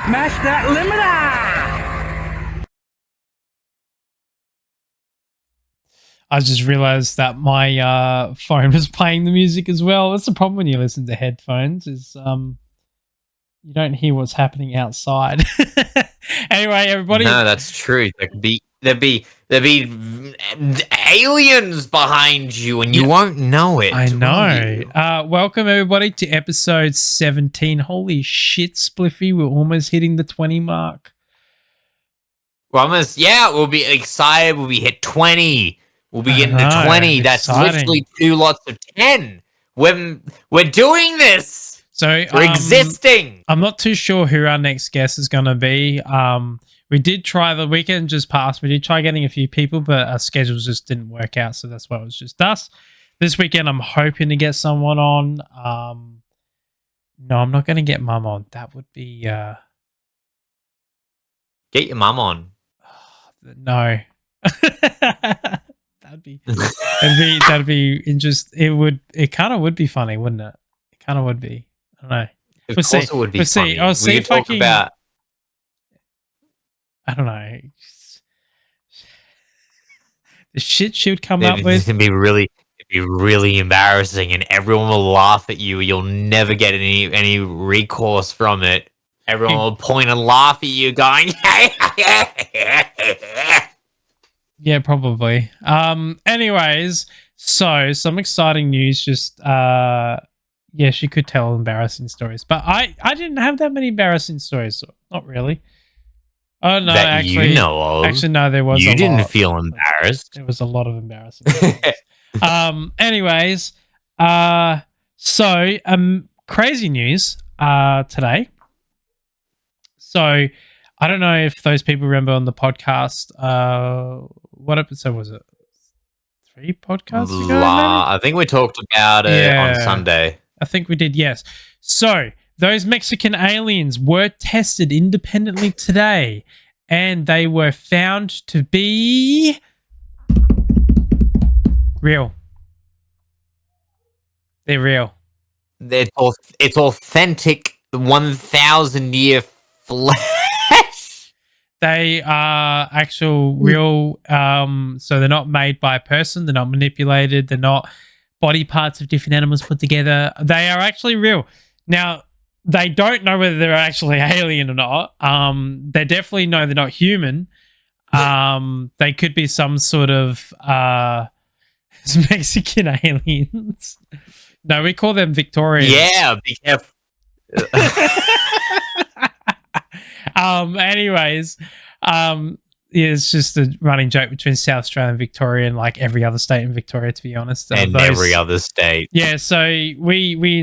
Smash that limiter! I just realized that my phone was playing the music as well. That's the problem when you listen to headphones is you don't hear what's happening outside. Anyway, everybody. No, that's true. There'd be aliens behind you, and you won't know it. I know. will you? Welcome everybody to episode 17. Holy shit, Spliffy! We're almost hitting the 20 mark. We're almost. Yeah, we'll be excited. We'll be hit 20. We'll be getting to 20. That's exciting. literally 2 lots of 10. We're doing this. So we're existing. I'm not too sure who our next guest is going to be. We did try the weekend just passed. We did try getting a few people, but our schedules just didn't work out. So that's why it was just us. This weekend, I'm hoping to get someone on. No, I'm not going to get Mum on. That would be... Get your mum on. No. that'd be interesting. It kind of would be funny, wouldn't it? It kind of would be. I don't know. Of course it would be funny. I'll see we if could I talk can... about... I don't know. The shit she would come up with. It'd be really embarrassing, and everyone will laugh at you. You'll never get any recourse from it. Everyone will point and laugh at you, going, yeah, probably. Anyways, so some exciting news. Just yeah, she could tell embarrassing stories, but I didn't have that many embarrassing stories. So not really. Oh no, that actually, you know of. Actually, no, there was. You didn't lot. feel embarrassed. There was a lot of embarrassing stories. Anyways, so crazy news today. So I don't know if those people remember on the podcast. What episode was it? 3 podcasts ago. Maybe? I think we talked about it on Sunday. I think we did. Yes. So those Mexican aliens were tested independently today, and they were found to be real. They're real. It's authentic 1,000-year flesh. They are actual real. So they're not made by a person. They're not manipulated. They're not body parts of different animals put together. They are actually real. Now, they don't know whether they're actually alien or not. They definitely know they're not human. They could be some sort of Mexican aliens. No, we call them Victorians. Yeah, be careful. Anyways, it's just a running joke between South Australia and Victoria, and like every other state in Victoria, to be honest. And every other state. Yeah, so we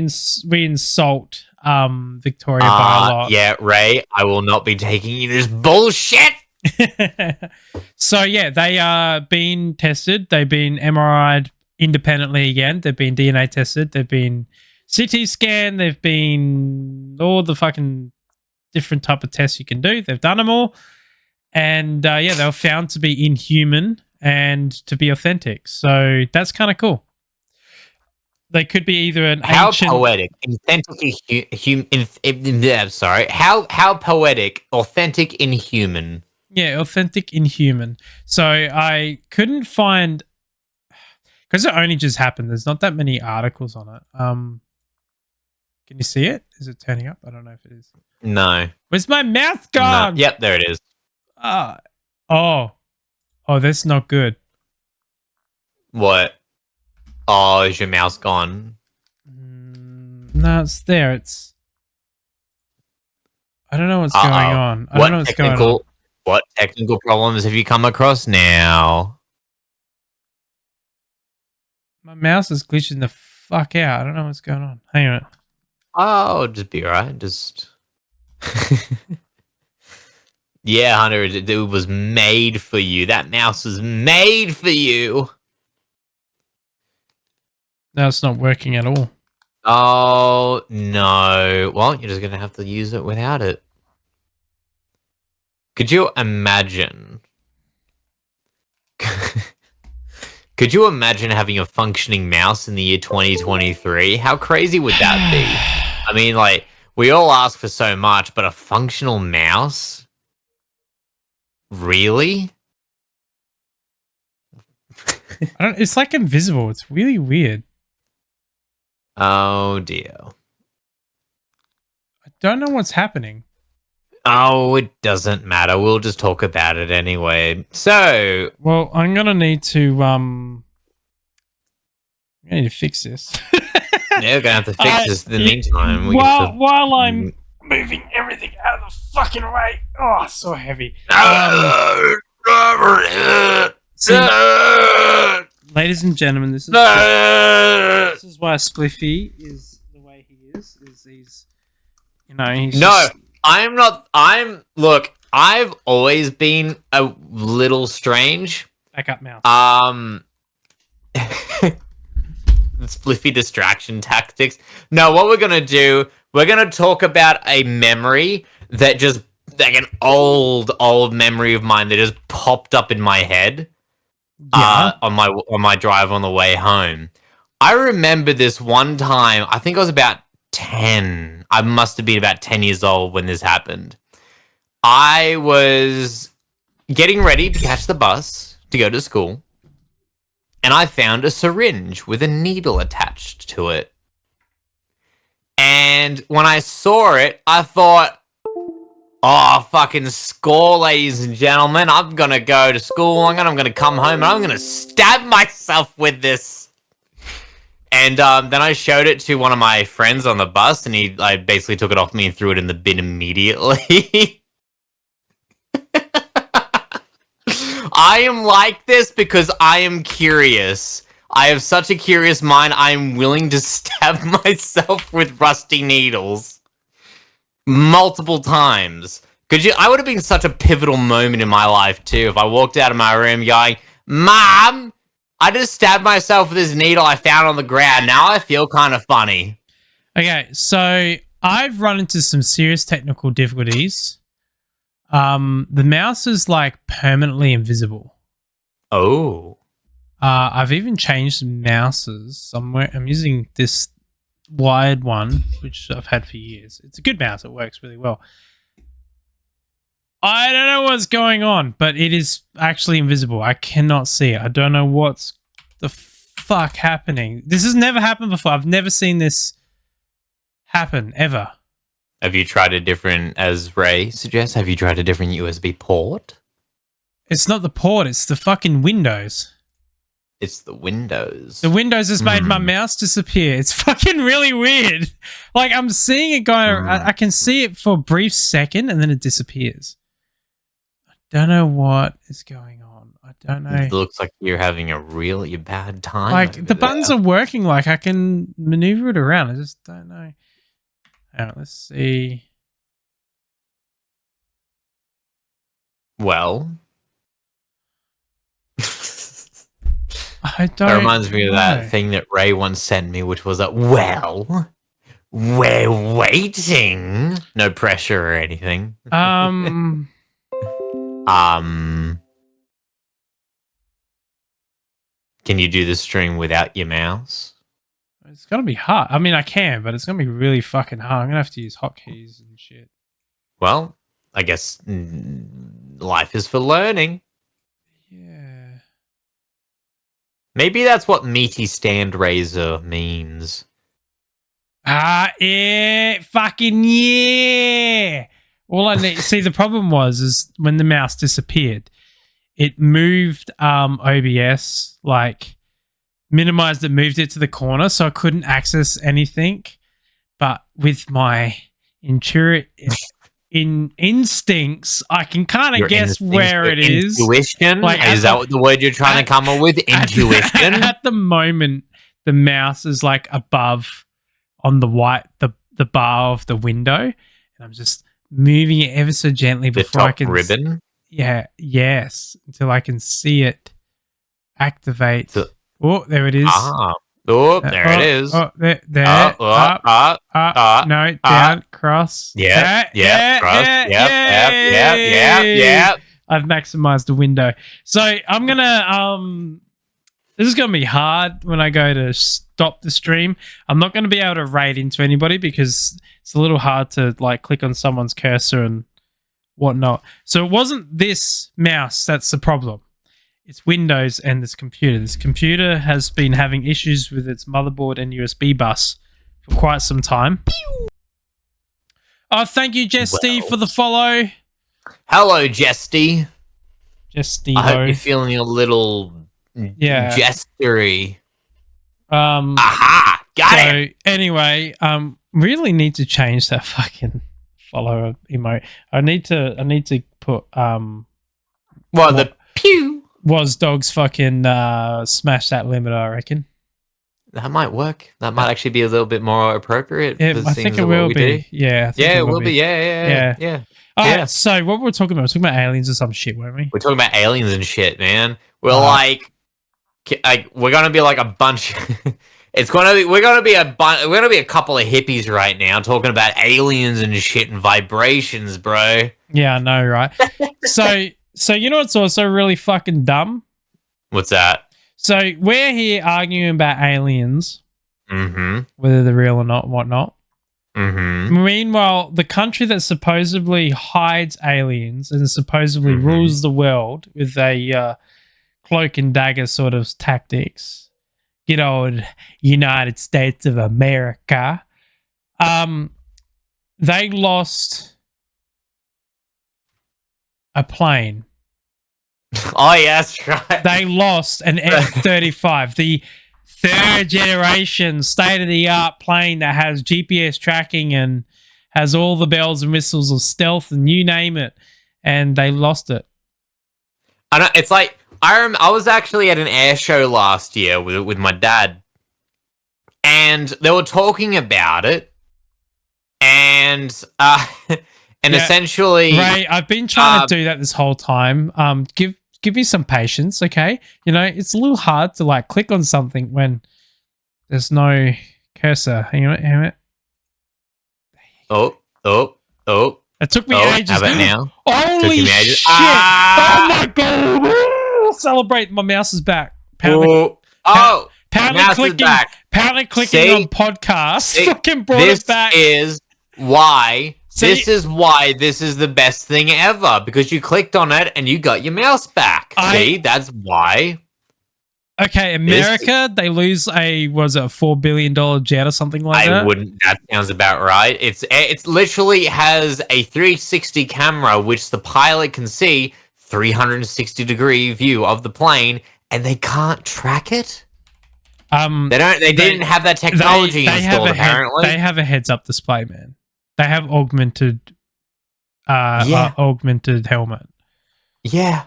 insult Victoria by a lot. Yeah, Ray, I will not be taking you this bullshit. So yeah, they are being tested. They've been MRI'd independently again. They've been DNA tested. They've been CT scanned. They've been all the fucking different type of tests you can do. They've done them all. And yeah, they were found to be inhuman and to be authentic. So that's kind of cool. They could be either an ancient... poetic, authentically sorry. How poetic, authentic, inhuman. Yeah, authentic, inhuman. So I couldn't find, because it only just happened. There's not that many articles on it. Can you see it? Is it turning up? I don't know if it is. No. Where's my mouth gone? No. Yep, there it is. Oh, that's not good. What? Oh, is your mouse gone? No, it's there. It's... I don't know what's going on. I don't know what's going on. What technical problems have you come across now? My mouse is glitching the fuck out. I don't know what's going on. Hang on. Oh, just be alright. Just... Yeah, Hunter, it was made for you. That mouse was made for you. No, it's not working at all. Oh, no. Well, you're just going to have to use it without it. Could you imagine? Could you imagine having a functioning mouse in the year 2023? How crazy would that be? I mean, like, We all ask for so much, but a functional mouse? Really? It's like invisible. It's really weird. Oh dear. I don't know what's happening. Oh, it doesn't matter. We'll just talk about it anyway. So, well, I'm gonna need to fix this. yeah, we're gonna have to fix this in the meantime. While I'm moving everything out of the fucking way. Oh, it's so heavy. See, ladies and gentlemen, this is why Spliffy is the way he is. He's I'm not. Look. I've always been a little strange. Back up, mouse. Spliffy distraction tactics. No, what we're gonna do, we're gonna talk about a memory that just like an old memory of mine that just popped up in my head. On my drive on the way home. I remember this one time, I think I was about 10. I must have been about 10 years old when this happened. I was getting ready to catch the bus to go to school, and I found a syringe with a needle attached to it. And when I saw it, I thought, oh, fucking score, ladies and gentlemen. I'm going to go to school. I'm going to come home and I'm going to stab myself with this. And then I showed it to one of my friends on the bus, and he basically took it off me and threw it in the bin immediately. I am like this because I am curious. I have such a curious mind. I'm willing to stab myself with rusty needles. Multiple times. I would have been such a pivotal moment in my life too if I walked out of my room going, Mom, I just stabbed myself with this needle I found on the ground. Now I feel kind of funny. Okay, so I've run into some serious technical difficulties. The mouse is like permanently invisible. Oh. I've even changed mouses somewhere. I'm using this wired one, which I've had for years. It's a good mouse. It works really well. I don't know what's going on, but it is actually invisible. I cannot see it. I don't know what's the fuck happening. This has never happened before. I've never seen this happen, ever. Have you tried a different, as Ray suggests, have you tried a different USB port? It's not the port. It's the fucking Windows. It's the Windows. The Windows has made my mouse disappear. It's fucking really weird. Like, I'm seeing it going... I can see it for a brief second, and then it disappears. I don't know what is going on. I don't know. It looks like you're having a really bad time. Like, the buttons are working. Like, I can maneuver it around. I just don't know. Hang on, let's see. Well... I don't That reminds me of know. that thing that Ray once sent me, which was well, we're waiting. No pressure or anything. Can you do the stream without your mouse? It's gonna be hard. I mean, I can, but it's gonna be really fucking hard. I'm gonna have to use hotkeys and shit. Well, I guess life is for learning. Yeah. Maybe that's what meaty stand razor means. Yeah, fucking yeah. All I need. See, the problem is when the mouse disappeared, it moved OBS, like minimized it, moved it to the corner, so I couldn't access anything. But with my instincts, I can kind of guess where it is. Intuition? Like, is that what the word you're trying to come up with? Intuition? At the moment, the mouse is like above on the bar of the window, and I'm just moving it ever so gently before I can ribbon. Until I can see it activate. Oh, there it is. Oh, there it is. Oh, there. No, down, cross. Yeah, cross. Yep. I've maximized the window. So I'm gonna This is going to be hard when I go to stop the stream. I'm not going to be able to raid into anybody because it's a little hard to like click on someone's cursor and whatnot. So it wasn't this mouse that's the problem. It's Windows and this computer. This computer has been having issues with its motherboard and USB bus for quite some time. Oh, thank you, Jesty, for the follow. Hello, Jesty. Jesty, I hope you're feeling a little jestery. Aha! Got it! So, anyway, really need to change that fucking follow emote. I need to put the pew was dogs fucking smash that limiter, I reckon. That might work. That might actually be a little bit more appropriate. I think it will be. Yeah. It will be. Yeah. All right, so what were we talking about? We're talking about aliens or some shit, weren't we? We're talking about aliens and shit, man. We're we're gonna be like a bunch. We're gonna be a couple of hippies right now talking about aliens and shit and vibrations, bro. Yeah, I know, right? So you know what's also really fucking dumb? What's that? So we're here arguing about aliens, whether they're real or not, whatnot. Meanwhile, the country that supposedly hides aliens and supposedly rules the world with a cloak and dagger sort of tactics, good old United States of America, they lost a plane. Oh, yeah, that's right. They lost an F-35, the third generation state-of-the-art plane that has GPS tracking and has all the bells and whistles of stealth and you name it, and they lost it. I know, it's like I was actually at an air show last year with my dad, and they were talking about it, and essentially, Ray, I've been trying to do that this whole time. Give me some patience, okay? You know, it's a little hard to like click on something when there's no cursor. Hang on. Oh. It took me ages. How about now? Holy shit! Oh my god! Celebrate! My mouse is back. Apparently clicking on podcast. Fucking brought it back. This is why this is the best thing ever, because you clicked on it and you got your mouse back. See, that's why. Okay, America, they lose a $4 billion jet or something like that? That sounds about right. It's literally has a 360 camera, which the pilot can see 360-degree view of the plane, and they can't track it? They didn't have that technology installed, apparently. They have a heads-up display, man. They have augmented helmet. Yeah.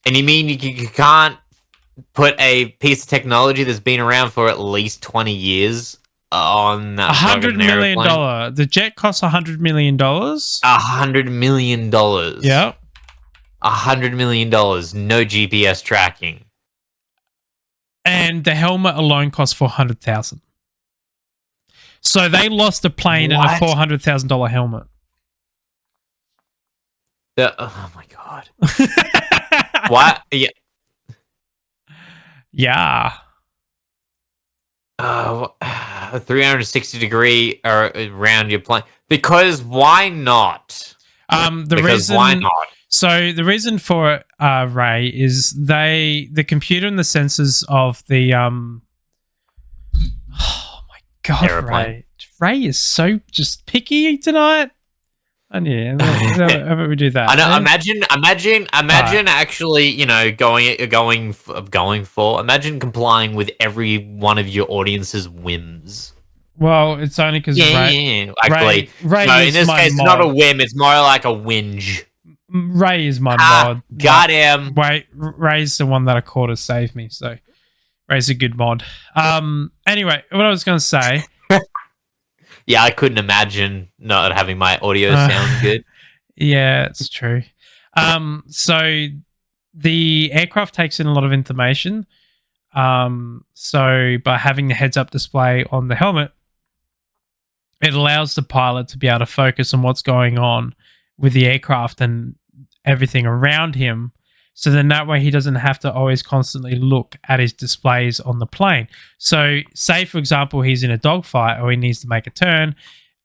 And you mean you can't put a piece of technology that's been around for at least 20 years on that $100 million. The jet costs $100 million. $100 million. Yeah. $100 million. No GPS tracking. And the helmet alone costs $400,000. So they lost a plane and a $400,000 helmet. Oh my god! What? Yeah. Yeah. 360-degree around your plane. Because why not? Why not? So the reason for it, Ray, is the computer and the sensors of the oh my god, airplane. Ray is so just picky tonight. And yeah, how about we do that? I know. Imagine actually, you know, going for. Imagine complying with every one of your audience's whims. Well, it's only because Ray. Actually, Ray no. In this case, it's not a whim. It's more like a whinge. Ray is my mod. Got him. Wait, Ray's the one that I called to save me. So Ray's a good mod. Anyway, what I was going to say. Yeah, I couldn't imagine not having my audio sound good. Yeah, it's true. So the aircraft takes in a lot of information. So by having the heads-up display on the helmet, it allows the pilot to be able to focus on what's going on with the aircraft and everything around him. So then that way he doesn't have to always constantly look at his displays on the plane. So say, for example, he's in a dogfight or he needs to make a turn.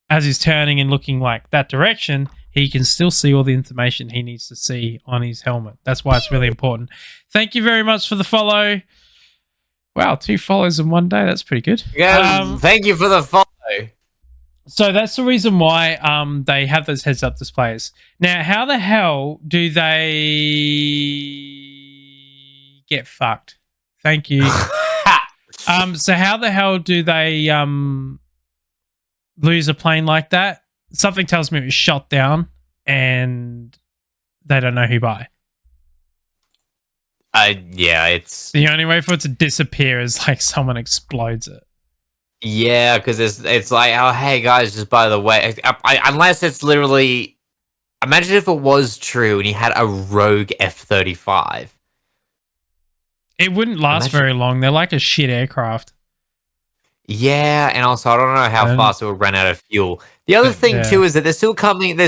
As he's turning and looking like that direction, he can still see all the information he needs to see on his helmet. That's why it's really important. Thank you very much for the follow. Wow, 2 follows in one day. That's pretty good. Yeah, thank you for the follow. So that's the reason why they have those heads-up displays. Now, how the hell do they get fucked? Thank you. So how the hell do they lose a plane like that? Something tells me it was shot down and they don't know who by. Yeah, it's The only way for it to disappear is like someone explodes it. yeah, because it's like, oh hey guys, just by the way, unless it's literally, imagine if it was true and he had a rogue F-35. It wouldn't last very long. They're like a shit aircraft. Yeah, and also I don't know how fast it would run out of fuel. The other thing too is that they're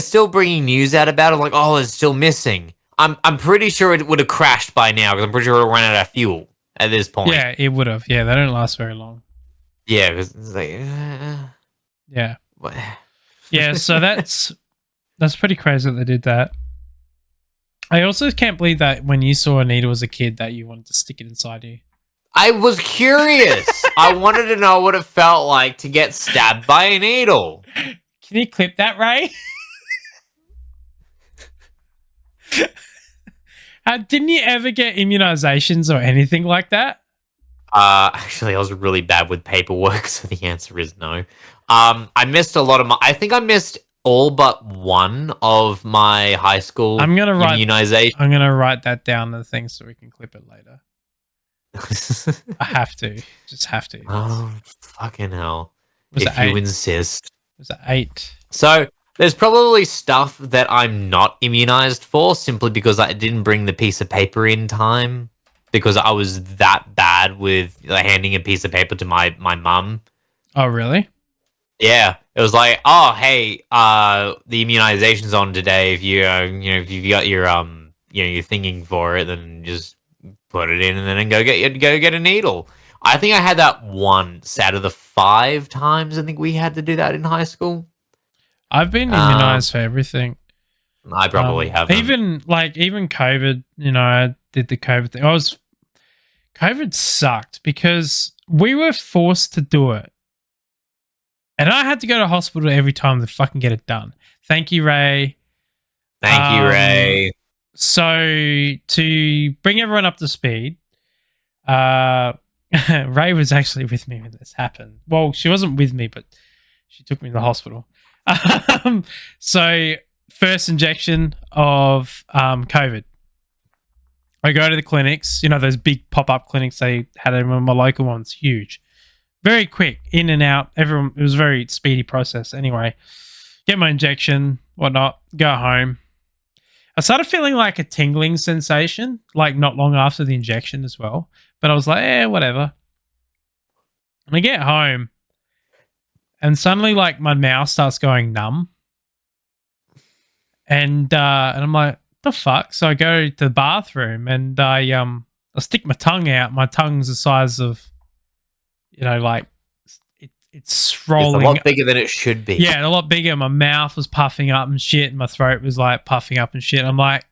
still bringing news out about it, like, oh, it's still missing. I'm pretty sure it would have crashed by now because I'm pretty sure it would run out of fuel at this point. Yeah, it would have. Yeah, they don't last very long. Yeah, because it's like, yeah, what? yeah. So that's pretty crazy that they did that. I also can't believe that when you saw a needle as a kid that you wanted to stick it inside you. I was curious. I wanted to know what it felt like to get stabbed by a needle. Can you clip that, Ray? Didn't you ever get immunizations or anything like that? Actually, I was really bad with paperwork, so the answer is no. I missed a lot of I think I missed all but one of my high school immunization. I'm gonna write that down in the thing so we can clip it later. I have to. Just have to. Oh, fucking hell. Was if you insist. Was it 8? So, there's probably stuff that I'm not immunized for simply because I didn't bring the piece of paper in time. Because I was that bad with handing a piece of paper to my mum. Oh, really? Yeah. It was like, oh, hey, the immunization's on today. If if you got your your thinking for it, then just put it in and then go get a needle. I think I had that once out of the 5 times I think we had to do that in high school. I've been immunized for everything. I probably haven't. Even COVID, I did the COVID thing. COVID sucked because we were forced to do it. And I had to go to hospital every time to fucking get it done. Thank you, Ray. Thank you, Ray. So to bring everyone up to speed, Ray was actually with me when this happened. Well, she wasn't with me, but she took me to the hospital. So first injection of COVID. I go to the clinics, those big pop-up clinics they had in my local ones, huge. Very quick, in and out. It was a very speedy process. Anyway, get my injection, whatnot, go home. I started feeling like a tingling sensation, like not long after the injection as well. But I was like, whatever. And I get home, and suddenly, like, my mouth starts going numb. And I'm like, the fuck? So I go to the bathroom and I stick my tongue out. My tongue's the size of, like it's rolling. It's a lot bigger than it should be. Yeah, a lot bigger. My mouth was puffing up and shit. And my throat was like puffing up and shit. I'm like,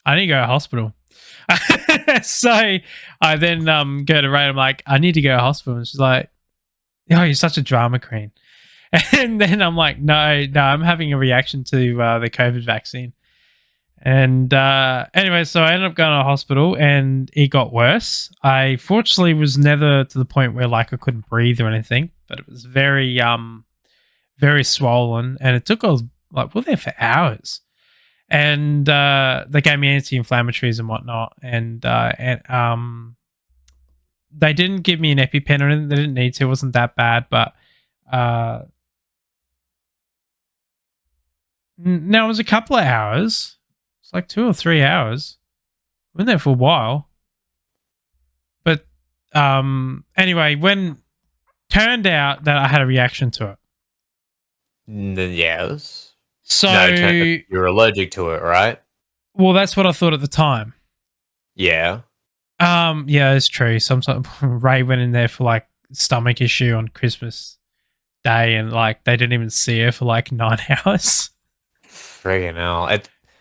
I need to go to hospital. So I then go to Ray. I'm like, I need to go to hospital. And she's like, oh, you're such a drama queen. And then I'm like, no, I'm having a reaction to the COVID vaccine. And anyway, so I ended up going to the hospital and it got worse. I fortunately was never to the point where like I couldn't breathe or anything, but it was very, very swollen. And it took us like, we're there for hours. And they gave me anti-inflammatories and whatnot. And they didn't give me an EpiPen or anything. They didn't need to. It wasn't that bad, but now it was a couple of hours. It's like 2 or 3 hours. I've been there for a while. But anyway, when turned out that I had a reaction to it. Yes. So no, you're allergic to it, right? Well, that's what I thought at the time. Yeah. Yeah, it's true. Sometimes Ray went in there for like stomach issue on Christmas Day, and like they didn't even see her for like 9 hours. Friggin' hell.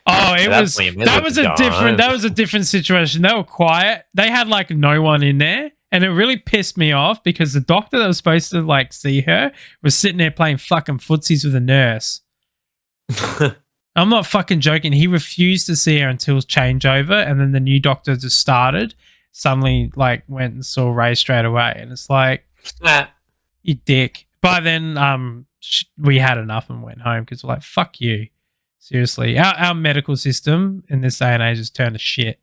Oh, At it that was point, you may as well just go that home. was a different situation. They were quiet. They had like no one in there, and it really pissed me off because the doctor that was supposed to like see her was sitting there playing fucking footsies with a nurse. I'm not fucking joking. He refused to see her until changeover, and then the new doctor just started. Suddenly, like, went and saw Ray straight away, and it's like, you dick. But then, we had enough and went home because we're like, fuck you. Seriously, our medical system in this day and age has turned to shit.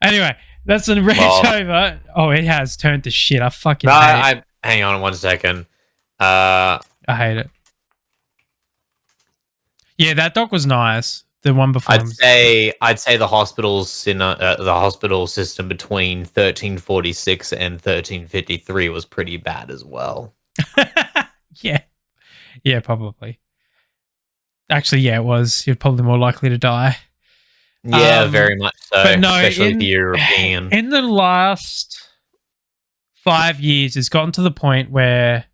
Anyway, that's a rant over. Oh, it has turned to shit. I fucking hate it. Hang on 1 second. I hate it. Yeah, that doc was nice. The one before. I'd say the hospitals in the hospital system between 1346 and 1353 was pretty bad as well. Yeah, probably. Actually, yeah, it was. You're probably more likely to die. Yeah, very much so. But no, especially the European. In the last 5 years, it's gotten to the point where,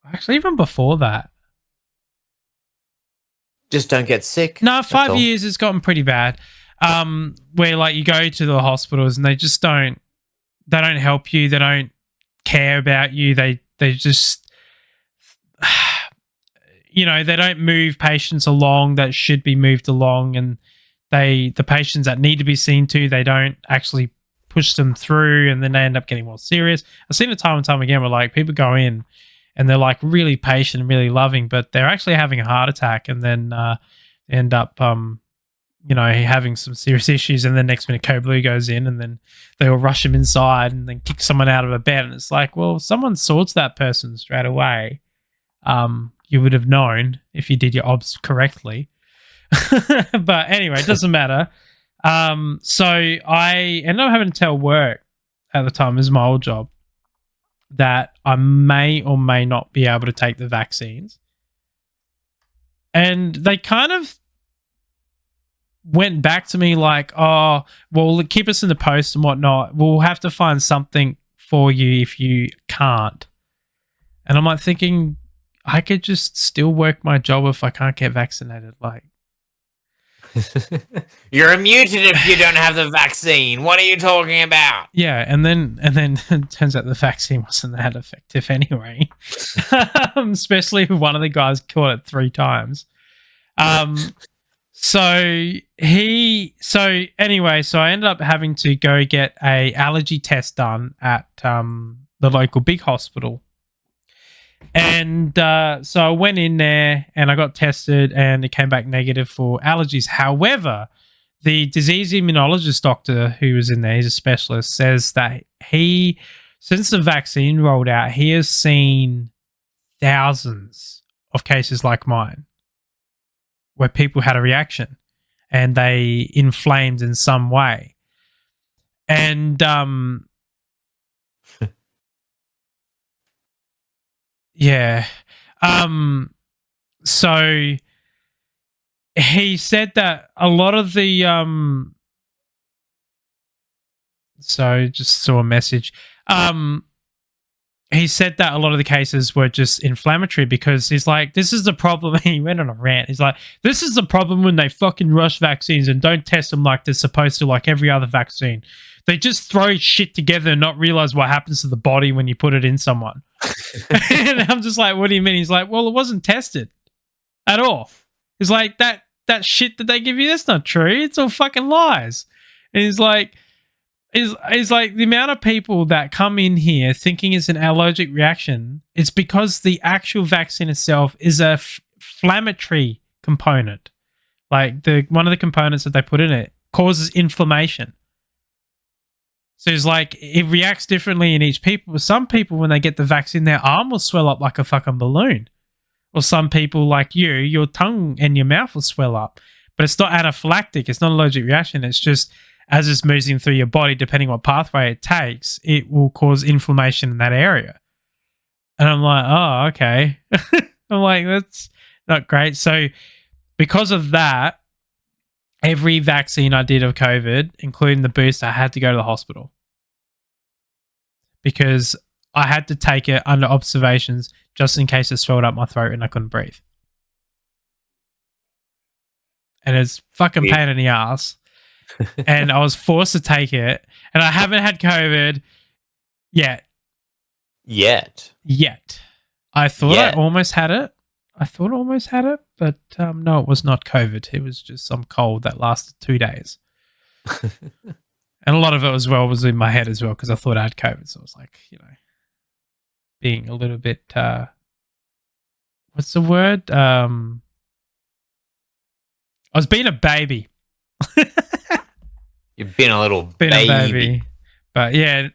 actually, even before that, just don't get sick. No, 5 years it's gotten pretty bad. Where like you go to the hospitals and they just don't help you. They don't care about you. They just, they don't move patients along that should be moved along, and the patients that need to be seen to, they don't actually push them through, and then they end up getting more serious. I've seen it time and time again where like people go in and they're like really patient and really loving, but they're actually having a heart attack, and then end up having some serious issues, and then next minute Code Blue goes in, and then they will rush him inside and then kick someone out of a bed, and it's like, well, if someone sorts that person straight away, you would have known if you did your obs correctly. But anyway, it doesn't matter. So I ended up having to tell work at the time, this is my old job, that I may or may not be able to take the vaccines. And they kind of went back to me like, oh, well, keep us in the post and whatnot. We'll have to find something for you if you can't. And I'm like thinking, I could just still work my job if I can't get vaccinated. Like, you're immune if you don't have the vaccine. What are you talking about? Yeah, and then it turns out the vaccine wasn't that effective anyway. Especially if one of the guys caught it 3 times. So I ended up having to go get a allergy test done at the local big hospital. And so I went in there and I got tested and it came back negative for allergies. However, the disease immunologist doctor who was in there, he's a specialist, says that since the vaccine rolled out, he has seen thousands of cases like mine where people had a reaction and they inflamed in some way. And yeah. So he said that a lot of the so just saw a message. He said that a lot of the cases were just inflammatory because he's like, this is the problem. He went on a rant. He's like, this is the problem when they fucking rush vaccines and don't test them like they're supposed to, like every other vaccine. They just throw shit together and not realize what happens to the body when you put it in someone. And I'm just like, what do you mean? He's like, well, it wasn't tested at all. He's like, that shit that they give you, that's not true. It's all fucking lies. And he's like, is like the amount of people that come in here thinking it's an allergic reaction, it's because the actual vaccine itself is a inflammatory component. Like one of the components that they put in it causes inflammation. So it's like it reacts differently in each people. Some people, when they get the vaccine, their arm will swell up like a fucking balloon. Or some people like you, your tongue and your mouth will swell up. But it's not anaphylactic. It's not an allergic reaction. It's just as it's moving through your body, depending what pathway it takes, it will cause inflammation in that area. And I'm like, oh, okay. I'm like, that's not great. So because of that, every vaccine I did of COVID, including the booster, I had to go to the hospital because I had to take it under observations just in case it swelled up my throat and I couldn't breathe. And it's fucking Weird. pain in the ass. And I was forced to take it. And I haven't had COVID yet. I thought I almost had it. But no, it was not COVID. It was just some cold that lasted 2 days. And a lot of it as well was in my head as well because I thought I had COVID. So I was like, being a little bit, what's the word? I was being a baby. You've been a little Been baby. a baby. But yeah.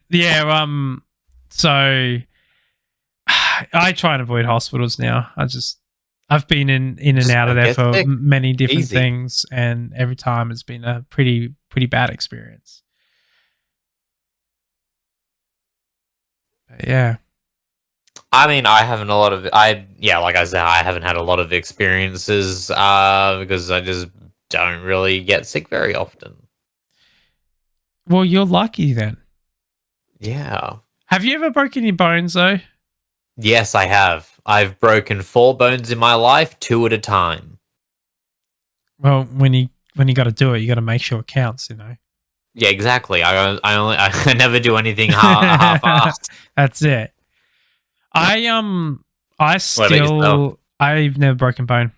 So I try and avoid hospitals now. I've been in and out of there for many different things, and every time it's been a pretty bad experience. But yeah. I mean, I haven't like I said, I haven't had a lot of experiences because I just don't really get sick very often. Well, you're lucky then. Yeah. Have you ever broken your bones though? Yes, I have. I've broken 4 bones in my life, 2 at a time. Well, when you got to do it, you got to make sure it counts. Yeah, exactly. I never do anything half-assed. That's it. I've never broken bone.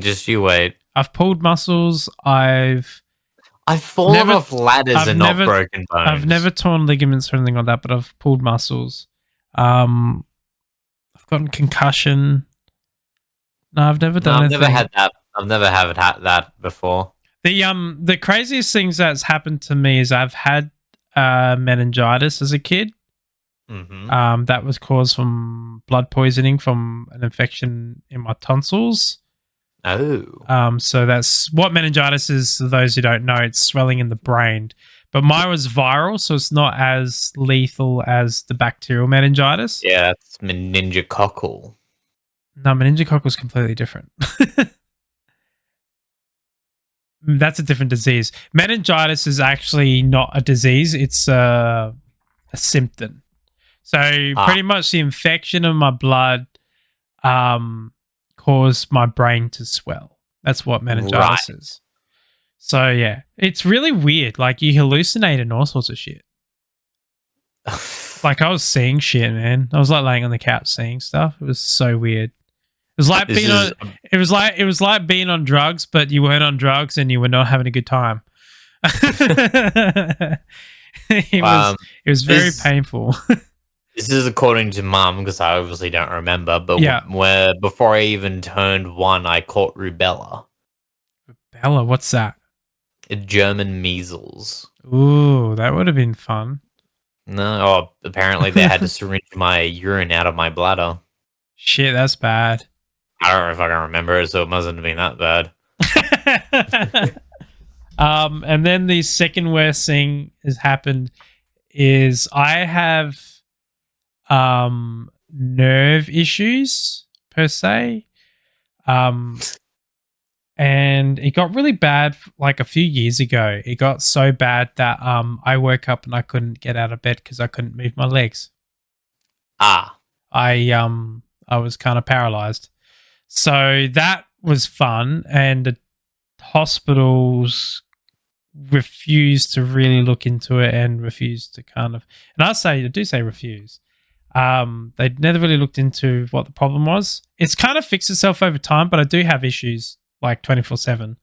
Just you wait. I've pulled muscles. I've fallen off ladders and not broken bones. I've never torn ligaments or anything like that, but I've pulled muscles. I've gotten concussion. No, I've never done anything. I've never had that. I've never had that before. The craziest things that's happened to me is I've had meningitis as a kid. Mm-hmm. That was caused from blood poisoning from an infection in my tonsils. Oh. So that's what meningitis is. For those who don't know, it's swelling in the brain. But mine was viral, so it's not as lethal as the bacterial meningitis. Yeah, it's meningococcal. No, meningococcal is completely different. That's a different disease. Meningitis is actually not a disease. It's a symptom. So pretty much the infection of my blood caused my brain to swell. That's what meningitis is. So yeah, it's really weird. Like you hallucinate and all sorts of shit. Like I was seeing shit, man. I was like laying on the couch seeing stuff. It was so weird. It was like it was like being on drugs, but you weren't on drugs and you were not having a good time. It was very painful. This is according to Mum, because I obviously don't remember. But before I even turned 1, I caught rubella. Rubella, what's that? German measles. Ooh, that would have been fun. No, apparently they had to syringe my urine out of my bladder. Shit, that's bad. I don't know if I can remember it, so it mustn't have been that bad. And then the second worst thing has happened is I have nerve issues per se. And it got really bad like a few years ago. It got so bad that I woke up and I couldn't get out of bed because I couldn't move my legs. I was kind of paralyzed. So that was fun, and the hospitals refused to really look into it and refused to kind of, and I do say refuse. They never really looked into what the problem was. It's kind of fixed itself over time, but I do have issues like 24/7.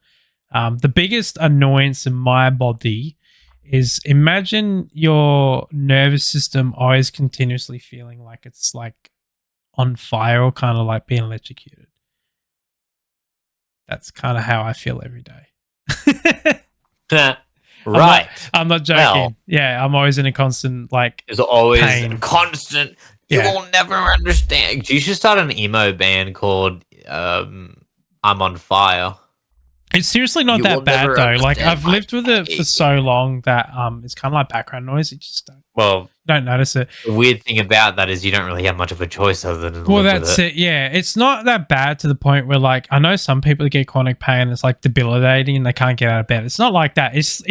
The biggest annoyance in my body is, imagine your nervous system always continuously feeling like it's like on fire or kind of like being electrocuted. That's kind of how I feel every day. Right. I'm not joking. Well, yeah, I'm always in a constant like. There's always pain. A constant. You will never understand. You should start an emo band called "I'm on Fire." It's seriously not You that will bad never though. Like understand I've my lived with it for pain. so long that it's kind of like background noise. You just Well, don't notice it. the weird thing about that is you don't really have much of a choice other than to Well, live with that's it. it. Yeah, it's not that bad to the point where like I know some people that get chronic pain. It's like debilitating and they can't get out of bed. It's not like that. It's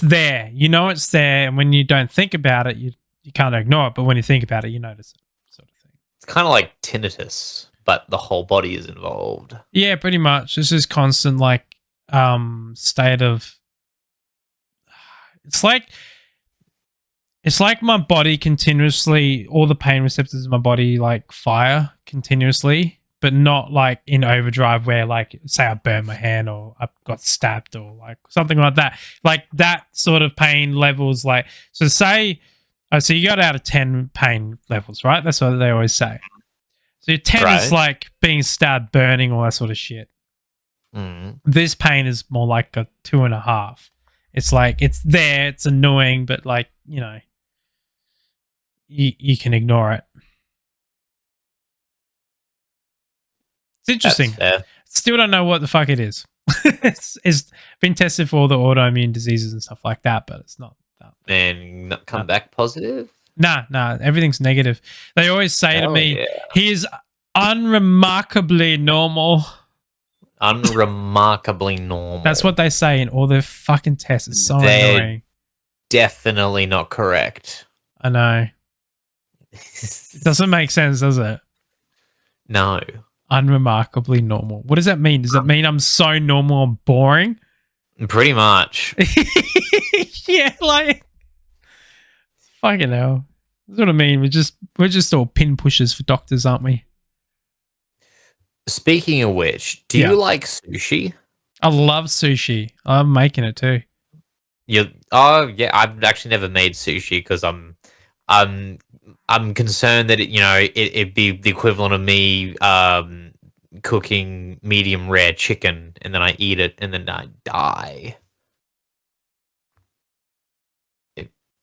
there. You know it's there, and when you don't think about it, you can't ignore it. But when you think about it, you notice it, sort of thing. It's kind of like tinnitus, but the whole body is involved. Yeah, pretty much. It's this constant like state of. It's like my body continuously, all the pain receptors in my body like fire continuously, but not like in overdrive where like say I burned my hand or I got stabbed or like something like that. Like that sort of pain levels like so say so you got out of 10 pain levels, right? That's what they always say. So your 10 is Right. like being stabbed, burning, all that sort of shit. Mm. This pain is more like a 2.5. It's like it's there, it's annoying, but like, you know, you can ignore it. It's interesting. That's fair. Still don't know what the fuck it is. It's been tested for all the autoimmune diseases and stuff like that, but it's not that. And not come No. back positive? Nah, everything's negative. They always say to Oh, me, yeah. he is unremarkably normal. Unremarkably normal. That's what they say in all their fucking tests. It's so They're- annoying. Definitely not correct. I know. It doesn't make sense, does it? No. Unremarkably normal. What does that mean? Does that mean I'm so normal and boring? Pretty much. Yeah, like fucking hell. That's what I mean. We're just all pin pushers for doctors, aren't we? Speaking of which, do Yeah. you like sushi? I love sushi. I'm making it too. Oh yeah, I've actually never made sushi because I'm concerned that it'd be the equivalent of me cooking medium rare chicken and then I eat it and then I die.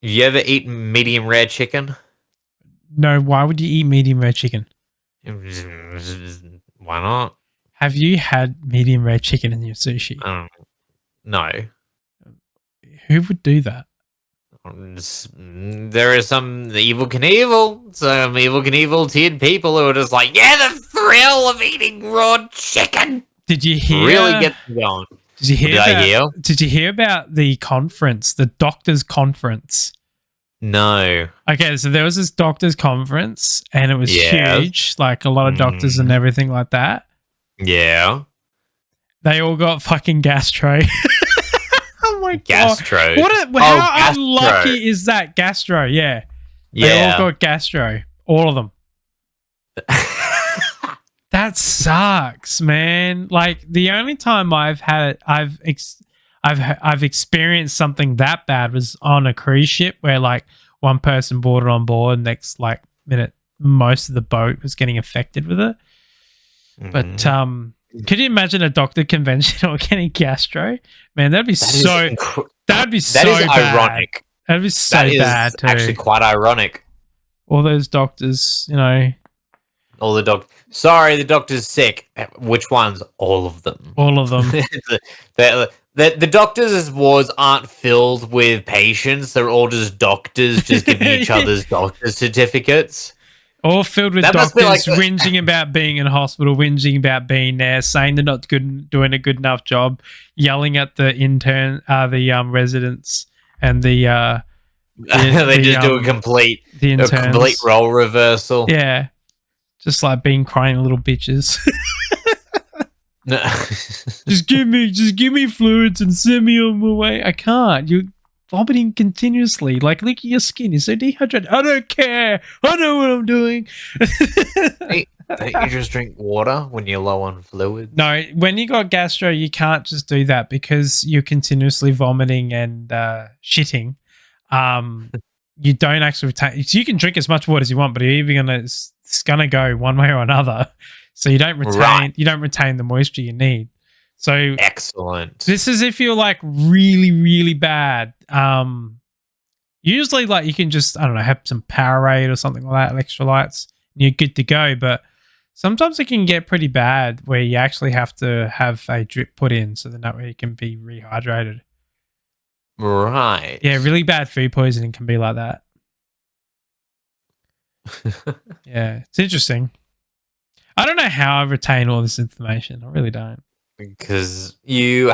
You ever eat medium rare chicken? No, why would you eat medium rare chicken? Why not? Have you had medium rare chicken in your sushi? No. Who would do that? There are some Evil Knievel tiered people who are just like, yeah, the thrill of eating raw chicken. Did you hear? Really get them going. Did you hear? Did I hear? Did you hear about the conference, the doctors' conference? No. Okay, so there was this doctors' conference, and it was Yes. huge, like a lot of doctors and everything like that. Yeah. They all got fucking gastro. Oh my god! Gastro. How gastro. unlucky is that? Gastro, yeah. They all Yeah. got gastro, all of them. That sucks, man. Like the only time I've had it, I've experienced something that bad was on a cruise ship where like one person brought it on board, next like minute most of the boat was getting affected with it. But could you imagine a doctor convention or getting gastro? Man, that'd be so bad. ironic. That'd be so That is bad too. actually quite ironic. All those doctors, you know, All the Sorry, the doctor's sick. Which ones? All of them. all of them. The doctors' wards aren't filled with patients. They're all just doctors just giving each other's doctor's certificates. All filled with That must doctors be like whinging about being in hospital, whinging about being there, saying they're not doing a good enough job, yelling at the residents and They just do a complete role reversal. Yeah, just like being crying little bitches. just give me fluids and send me on my way. I can't. You're vomiting continuously. Like, look at your skin. You're so dehydrated. I don't care. I know what I'm doing. Don't you just drink water when you're low on fluids? No, when you got gastro, you can't just do that because you're continuously vomiting and shitting. You don't actually retain. So you can drink as much water as you want, but it's gonna go one way or another. So you don't retain the moisture you need. So Excellent. this is if you're like really, really bad. Usually like you can just, I don't know, have some Powerade or something like that, electrolytes, and you're good to go. But Sometimes it can get pretty bad where you actually have to have a drip put in so that way it can be rehydrated. Right. Yeah, really bad food poisoning can be like that. Yeah, it's interesting. I don't know how I retain all this information. I really don't. Because you're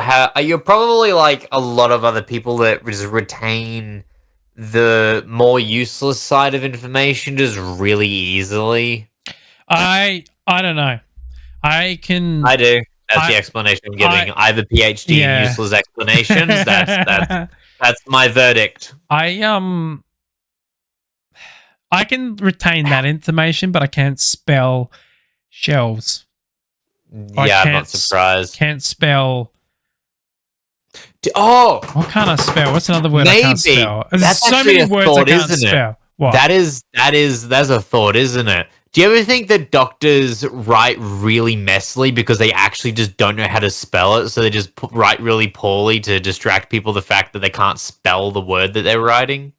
probably like a lot of other people that just retain the more useless side of information just really easily. I don't know. I can. I do. That's the I explanation I'm giving. I have a PhD in yeah. useless explanations. That's my verdict. I can retain that information, but I can't spell shells. Yeah, I'm not surprised. Can't spell. Oh, What can't I spell? What's another word I can't maybe. spell? There's That's so actually many a words thought, I can't isn't it? spell. What? That's a thought, isn't it? Do you ever think that doctors write really messily because they actually just don't know how to spell it, so they just write really poorly to distract people the fact that they can't spell the word that they're writing?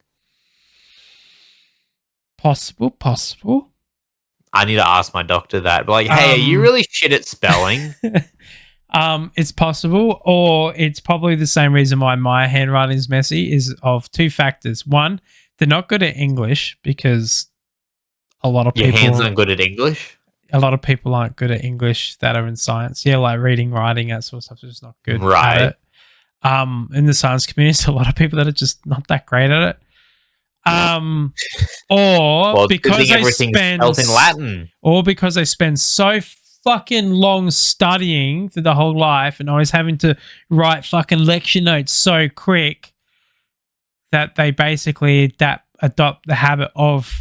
Possible. I need to ask my doctor that. But like, hey, are you really shit at spelling? It's possible, or it's probably the same reason why my handwriting is messy is of two factors. One, they're not good at English because a lot of Your people hands aren't good at English? a lot of people aren't good at English that are in science. Yeah, like reading, writing, that sort of stuff is just not good Right. at it. In the science community, there's a lot of people that are just not that great at it. Or because they spend spelled in Latin. Or because they spend so fucking long studying through the whole life and always having to write fucking lecture notes so quick that they basically adopt the habit of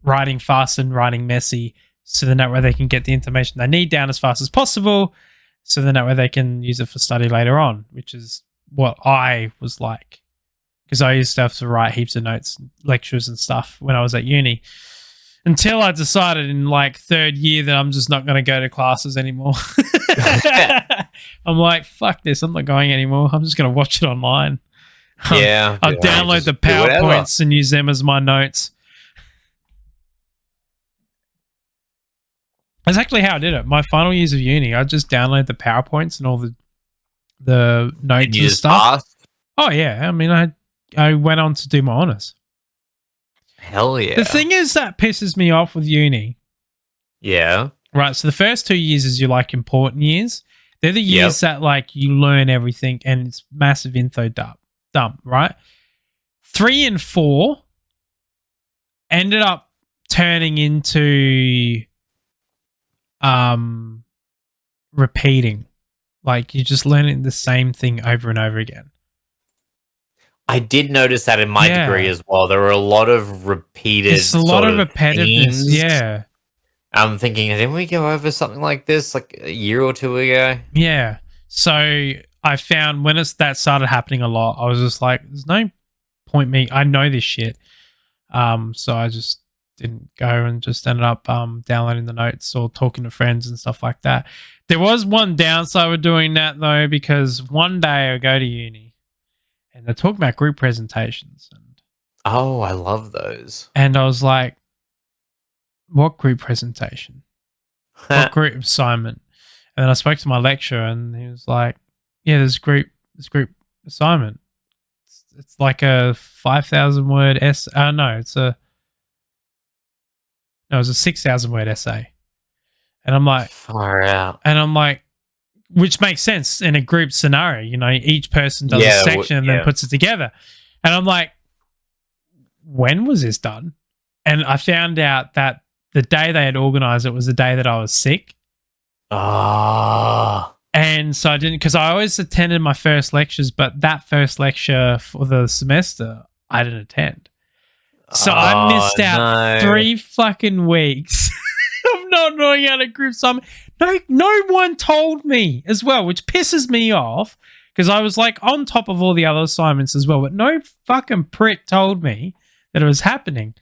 writing fast and writing messy, so then that way they can get the information they need down as fast as possible, so then that way they can use it for study later on, which is what I was like. Because I used to have to write heaps of notes, lectures and stuff when I was at uni. Until I decided in like third year that I'm just not going to go to classes anymore. I'm like, fuck this. I'm not going anymore. I'm just going to watch it online. Yeah. I'll download the PowerPoints and use them as my notes. That's actually how I did it. My final years of uni, I just download the PowerPoints and all the notes and stuff. Passed? Oh, yeah. I mean, I went on to do my honours. Hell yeah. The thing is that pisses me off with uni. Yeah. Right. So the first 2 years is your like important years. They're the years that like you learn everything and it's massive info dump, right? 3 and 4 ended up turning into repeating. Like you're just learning the same thing over and over again. I did notice that in my degree as well. There were a lot of repeated. It's a lot of repetitiveness. themes. Yeah. I'm thinking, didn't we go over something like this like a year or two ago? Yeah. So I found when that started happening a lot, I was just like, there's no point me. I know this shit. So I just didn't go and just ended up downloading the notes or talking to friends and stuff like that. There was one downside with doing that though, because one day I go to uni and they're talking about group presentations. Oh, I love those. And I was like, what group presentation? What group assignment? And then I spoke to my lecturer and he was like, yeah, there's group assignment. It's like a 5,000 word essay. No, it's a 6,000 word essay. And I'm like, far out. And I'm like, which makes sense in a group scenario. You know, each person does a section and then puts it together. And I'm like, when was this done? And I found out that the day they had organized it was the day that I was sick. Ah. And so I didn't, because I always attended my first lectures, but that first lecture for the semester, I didn't attend. So I missed out 3 fucking weeks of not knowing how to group assignment. No one told me as well, which pisses me off because I was like on top of all the other assignments as well, but no fucking prick told me that it was happening.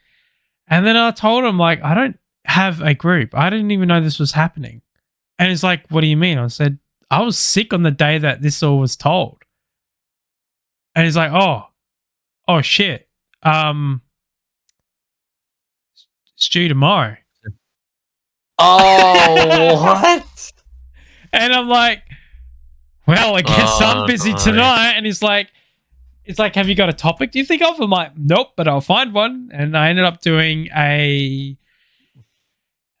And then I told him, like, I don't have a group. I didn't even know this was happening. And he's like, what do you mean? I said, I was sick on the day that this all was told. And he's like, oh shit. It's due tomorrow. Oh, what? And I'm like, well, I guess I'm busy no. tonight. And he's like, it's like, have you got a topic do you think of? I'm like, nope, but I'll find one. And I ended up doing an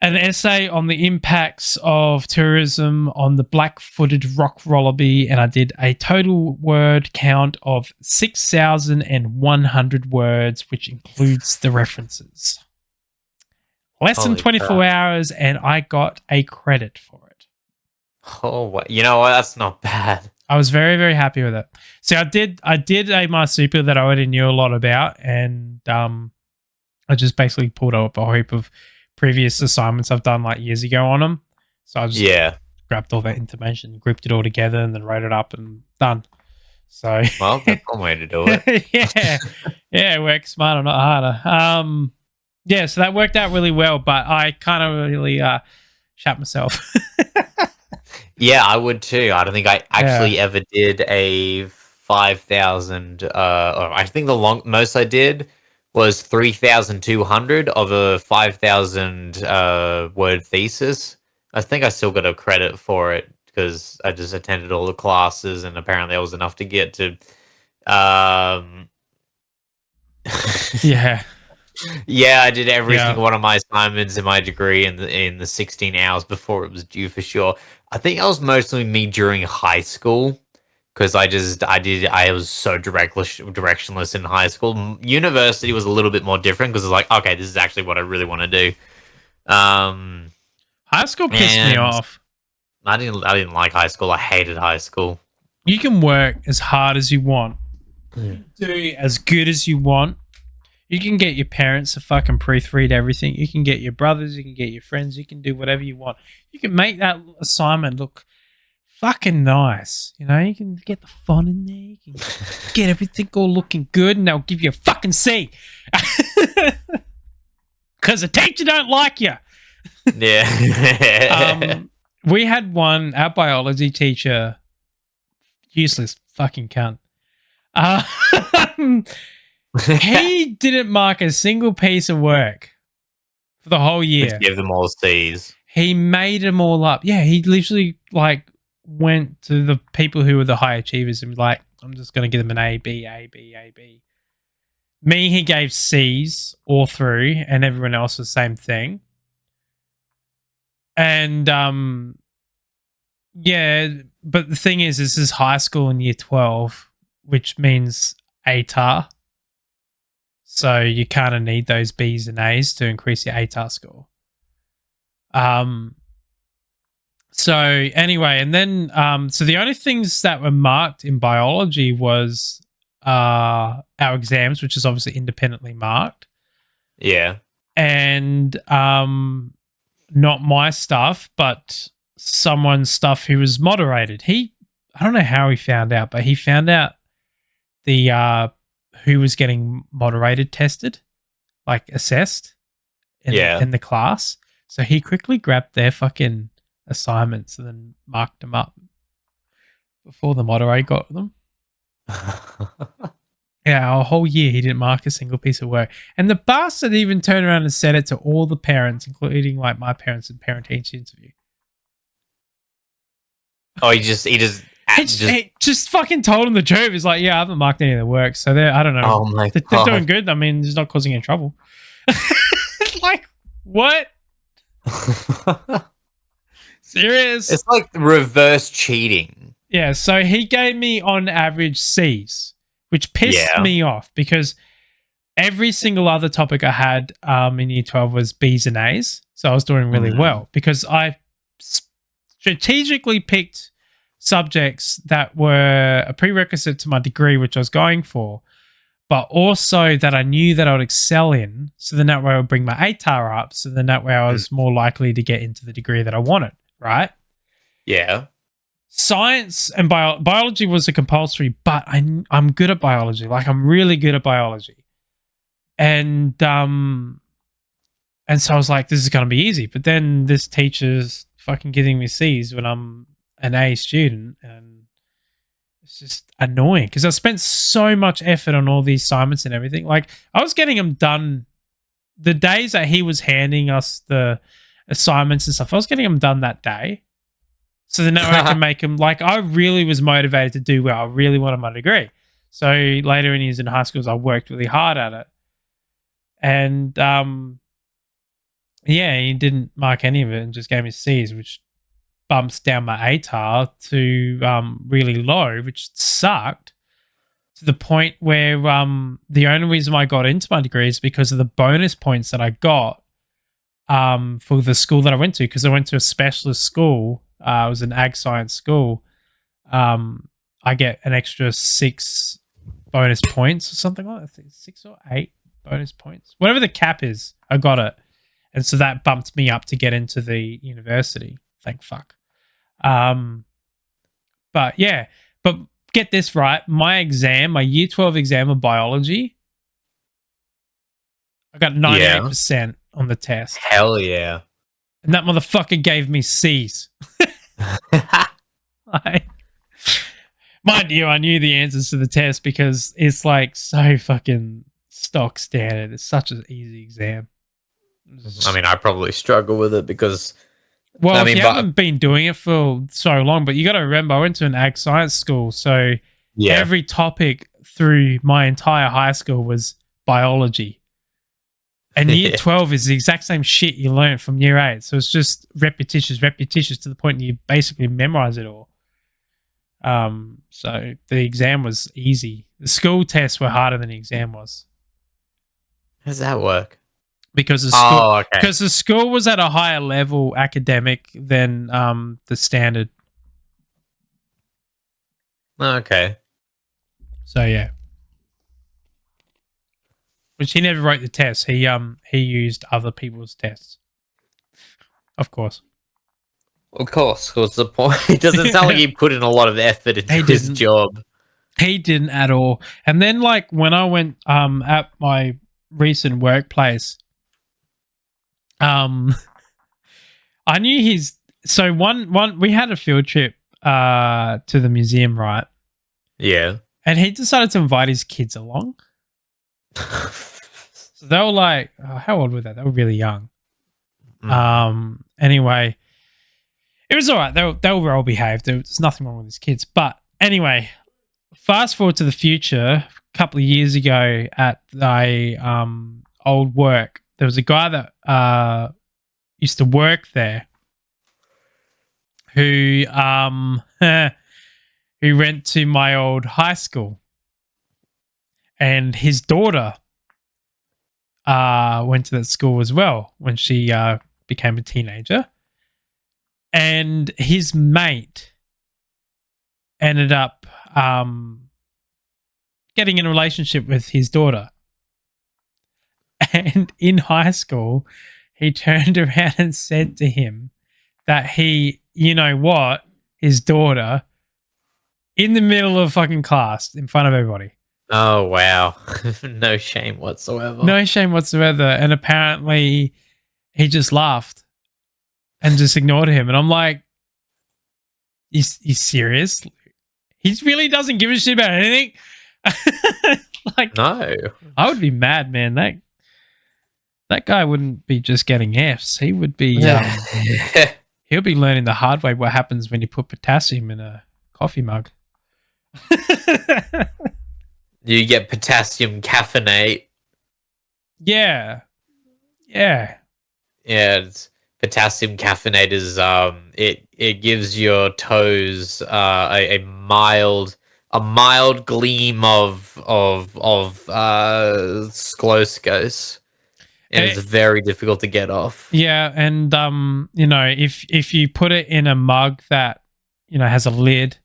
essay on the impacts of tourism on the black-footed rock wallaby, and I did a total word count of 6,100 words, which includes the references. Less than Holy 24 crap. hours, and I got a credit for it. Oh, you know what? That's not bad. I was very, very happy with it. So I did a marsupial that I already knew a lot about, and I just basically pulled up a heap of previous assignments I've done like years ago on them. So I just grabbed all that information, grouped it all together, and then wrote it up and done. So Well, that's one way to do it. yeah, work smarter, not harder. Yeah, so that worked out really well, but I kind of really shat myself. Yeah, I would too. I don't think I actually ever did a 5,000. Or I think the most I did was 3,200 of a 5,000 word thesis. I think I still got a credit for it because I just attended all the classes, and apparently that was enough to get to. Yeah. Yeah, I did every single one of my assignments in my degree in the 16 hours before it was due for sure. I think that was mostly me during high school because I was so directionless in high school. University was a little bit more different because it's like, okay, this is actually what I really want to do. High school pissed me off. I didn't like high school. I hated high school. You can work as hard as you want, do as good as you want. You can get your parents to fucking proofread everything. You can get your brothers. You can get your friends. You can do whatever you want. You can make that assignment look fucking nice. You know, you can get the font in there. You can get everything all looking good, and they'll give you a fucking C. Because the teacher don't like you. Yeah. We had our biology teacher, useless fucking cunt. He didn't mark a single piece of work for the whole year. Give them all C's. He made them all up. Yeah, he literally like went to the people who were the high achievers and was like, I'm just going to give them an A, B, A, B, A, B. Me, he gave C's all through, and everyone else the same thing. And yeah, but the thing is, this is high school in year 12, which means ATAR. So you kind of need those B's and A's to increase your ATAR score. So anyway, and then so the only things that were marked in biology was our exams, which is obviously independently marked. Yeah. And not my stuff, but someone's stuff who was moderated. I don't know how he found out, but he found out the who was getting moderated tested, like assessed in the class. So he quickly grabbed their fucking assignments and then marked them up before the moderator got them. Yeah, our whole year he didn't mark a single piece of work. And the bastard even turned around and said it to all the parents, including like my parents and parent-teacher interview. Oh, he just fucking told him the truth. He's like, yeah, I haven't marked any of the work. So I don't know. Oh my they're God. doing good. I mean, it's not causing any trouble. Like, what? Serious? It's like reverse cheating. Yeah, so he gave me on average C's, which pissed me off because every single other topic I had in year 12 was B's and A's. So I was doing really well because I strategically picked subjects that were a prerequisite to my degree, which I was going for, but also that I knew that I would excel in. So then that way I would bring my ATAR up. So then that way I was more likely to get into the degree that I wanted, right? Yeah. Science and biology was a compulsory, but I'm good at biology. Like, I'm really good at biology. And so I was like, this is going to be easy. But then this teacher's fucking giving me C's when I'm an A student, and it's just annoying because I spent so much effort on all these assignments and everything. Like, I was getting them done the days that he was handing us the assignments and stuff. I was getting them done that day. So then I can make them, like, I really was motivated to do well. I really wanted my degree. So later in years in high schools, I worked really hard at it. And yeah, he didn't mark any of it and just gave me C's, which bumps down my ATAR to really low, which sucked, to the point where the only reason I got into my degree is because of the bonus points that I got for the school that I went to, because I went to a specialist school. It was an ag science school. I get an extra 6 bonus points or something like that. I think 6 or 8 bonus points. Whatever the cap is, I got it. And so that bumped me up to get into the university. Thank fuck. But yeah, but get this right. My exam, my year 12 exam of biology, I got 98% on the test. Hell yeah. And that motherfucker gave me C's. Like, mind you, I knew the answers to the test because it's like so fucking stock standard. It's such an easy exam. I mean, I probably struggle with it because... Well, I mean, if you haven't been doing it for so long, but you got to remember, I went to an ag science school, so every topic through my entire high school was biology. And year 12 is the exact same shit you learn from year 8. So it's just repetitious to the point you basically memorize it all. So the exam was easy. The school tests were harder than the exam was. How does that work? Because the school was at a higher level academic than the standard. Okay. So yeah. Which he never wrote the test. He used other people's tests. Of course. Of course. What's the point? It doesn't sound like he put in a lot of effort into his job. He didn't at all. And then, like, when I went at my recent workplace, I knew his. So one we had a field trip to the museum, right? Yeah. And he decided to invite his kids along. So they were like, how old were they? They were really young. Anyway, it was all right. They were well behaved. There was nothing wrong with his kids. But anyway, fast forward to the future. A couple of years ago at my old work, there was a guy that used to work there who went to my old high school, and his daughter went to that school as well when she became a teenager. And his mate ended up getting in a relationship with his daughter. And in high school, he turned around and said to him that his daughter, in the middle of fucking class, in front of everybody. Oh, wow. No shame whatsoever. No shame whatsoever. And apparently he just laughed and just ignored him. And I'm like, you serious? He really doesn't give a shit about anything? Like, no. I would be mad, man. That guy wouldn't be just getting Fs. He would be he'll be learning the hard way what happens when you put potassium in a coffee mug. You get potassium caffeinate. Yeah. It's potassium caffeinate is it gives your toes a mild gleam of skloscos. And it's very difficult to get off. Yeah, and if you put it in a mug that has a lid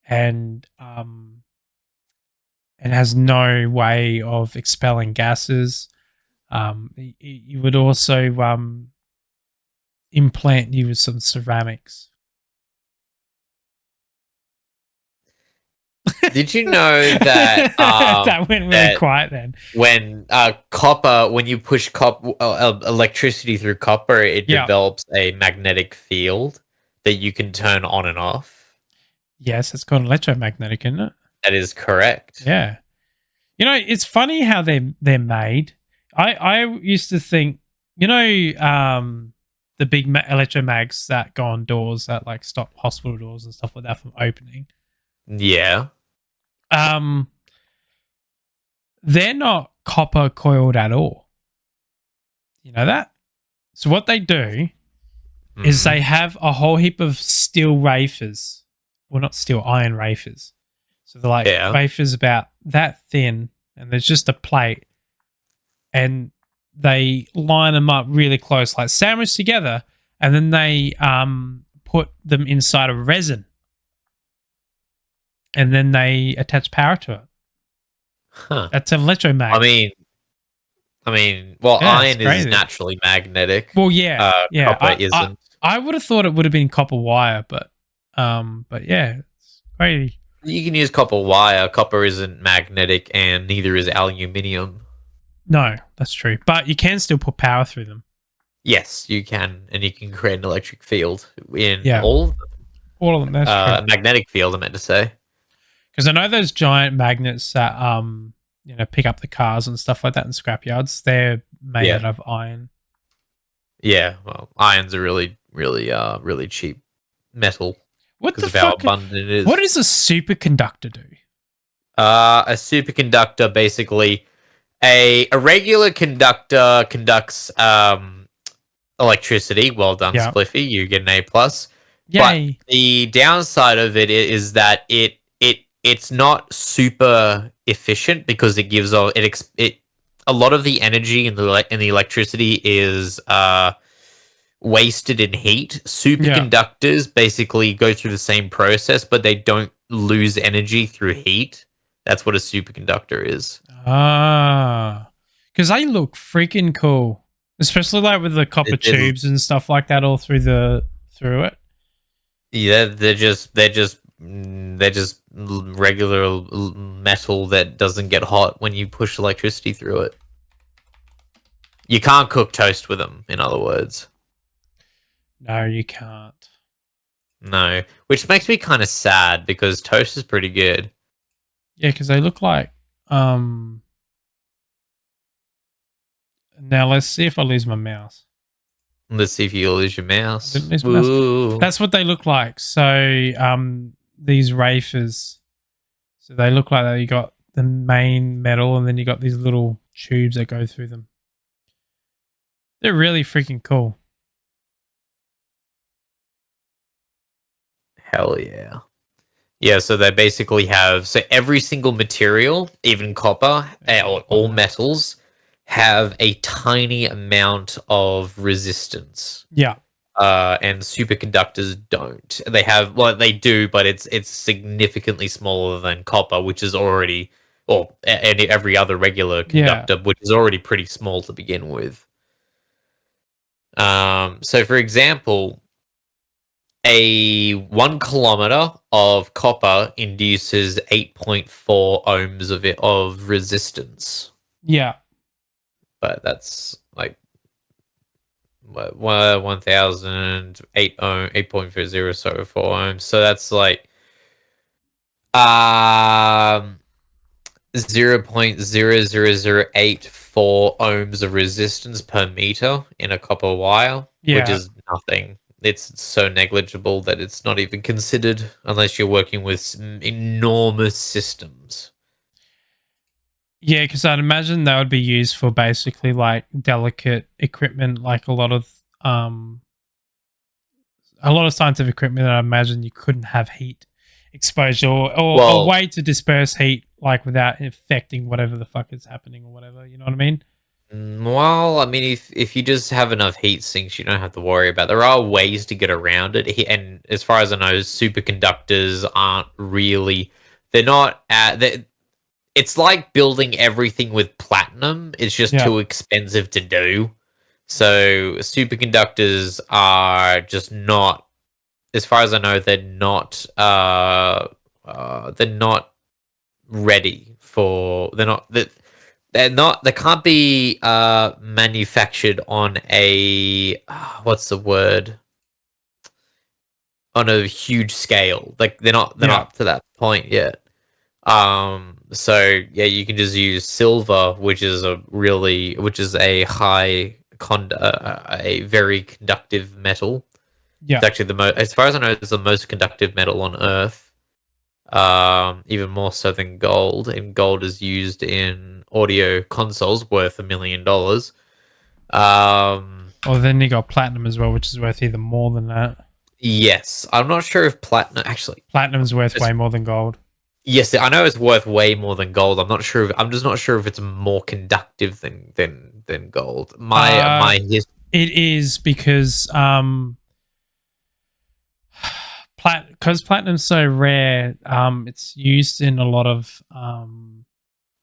and has no way of expelling gases, you would also implant you with some ceramics. Did you know that that went really quiet then? When when you push electricity through copper, it develops a magnetic field that you can turn on and off. Yes, it's called electromagnetic, isn't it? That is correct. Yeah. It's funny how they're made. I used to think, the big electromags that go on doors that like stop hospital doors and stuff like that from opening. Yeah. They're not copper coiled at all. You know that? So what they do is they have a whole heap of steel wafers. Well, not steel, iron wafers. So they're like wafers about that thin, and there's just a plate, and they line them up really close, like sandwiched together, and then they put them inside of resin, and then they attach power to it. Huh. That's an electromag. Well, Yeah, iron is naturally magnetic. Well, yeah, Copper isn't. I would have thought it would have been copper wire, but yeah, it's crazy. You can use copper wire. Copper isn't magnetic, and neither is aluminium. No, that's true. But you can still put power through them. Yes, you can, and you can create an electric field in all of them. That's true. Magnetic field, I meant to say. Because I know those giant magnets that pick up the cars and stuff like that in scrapyards. They're made out of iron. Yeah, well, iron's a really cheap metal. What the fuck? How abundant it is. What does a superconductor do? A superconductor, basically, a regular conductor conducts electricity. Well done, Spliffy. You get an A+. Yay. But the downside of it is that it's not super efficient because it gives a lot of the energy in the electricity is wasted in heat. Superconductors basically go through the same process, but they don't lose energy through heat. That's what a superconductor is. Because they look freaking cool, especially like with the copper tubes and stuff like that all through it. Yeah, they're just regular metal that doesn't get hot when you push electricity through it. You can't cook toast with them, in other words. No, you can't. No, which makes me kind of sad because toast is pretty good. Yeah, because they look like... Now let's see if I lose my mouse. Let's see if you lose your mouse. That's what they look like. So these wafers, so they look like that. You got the main metal, and then you got these little tubes that go through them. They're really freaking cool. Hell yeah. Yeah, so they basically have... So every single material, even copper, or all metals, have a tiny amount of resistance. Yeah. And superconductors don't. They have... Well, they do, but it's significantly smaller than copper, which is already... Or every other regular conductor, which is already pretty small to begin with. So, for example... A 1 kilometer of copper induces 8.4 ohms of resistance. Yeah. But that's like 1,008 8.40, so 4 ohms. So that's like 0.00084 ohms of resistance per meter in a copper wire, which is nothing. It's so negligible that it's not even considered unless you're working with enormous systems. Yeah, because I'd imagine that would be used for basically like delicate equipment, like a lot of scientific equipment that I imagine you couldn't have heat exposure or a way to disperse heat like without affecting whatever the fuck is happening or whatever. You know what I mean? Well, I mean, if you just have enough heat sinks, you don't have to worry about it. There are ways to get around it. And as far as I know, superconductors aren't really... They're not... it's like building everything with platinum. It's just too expensive to do. So superconductors are just not... As far as I know, they're not ready for... They can't be manufactured on a what's the word? On a huge scale. Like they're not up to that point yet. So yeah, you can just use silver, which is a high a very conductive metal. Yeah. It's actually as far as I know, it's the most conductive metal on Earth. Even more so than gold. And gold is used in audio consoles worth $1 million. Or then you got platinum as well, which is worth even more than that. Yes, I'm not sure if platinum actually. Platinum's worth way more than gold. Yes, I know it's worth way more than gold. I'm just not sure if it's more conductive than gold. It is because because platinum's so rare, it's used in a lot of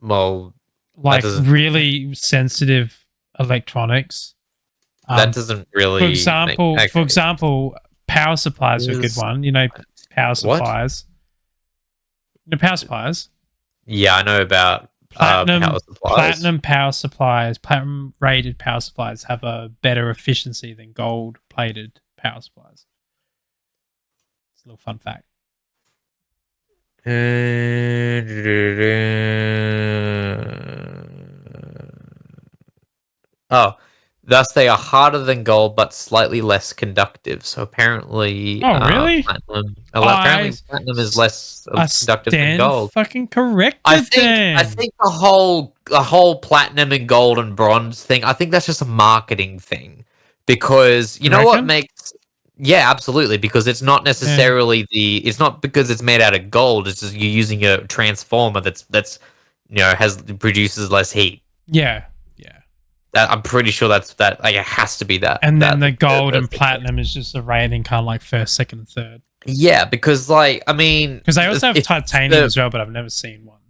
well, like really sensitive electronics. That doesn't really. For example, power supplies are a good one. You know, power supplies. You know, power supplies. Yeah, I know about power supplies. Platinum power supplies, platinum-rated power supplies have a better efficiency than gold-plated power supplies. It's a little fun fact. Oh, thus they are harder than gold, but slightly less conductive. So apparently, really? Platinum is less conductive than gold. Fucking correct. I think the whole platinum and gold and bronze thing. I think that's just a marketing thing, because you know what makes. Yeah, absolutely. Because it's not necessarily it's not because it's made out of gold. It's just you're using a transformer that's produces less heat. Yeah. I'm pretty sure that like it has to be that. And then the gold and platinum is just a rating kind of like first, second, and third. Yeah, because like because they also have titanium as well, but I've never seen one.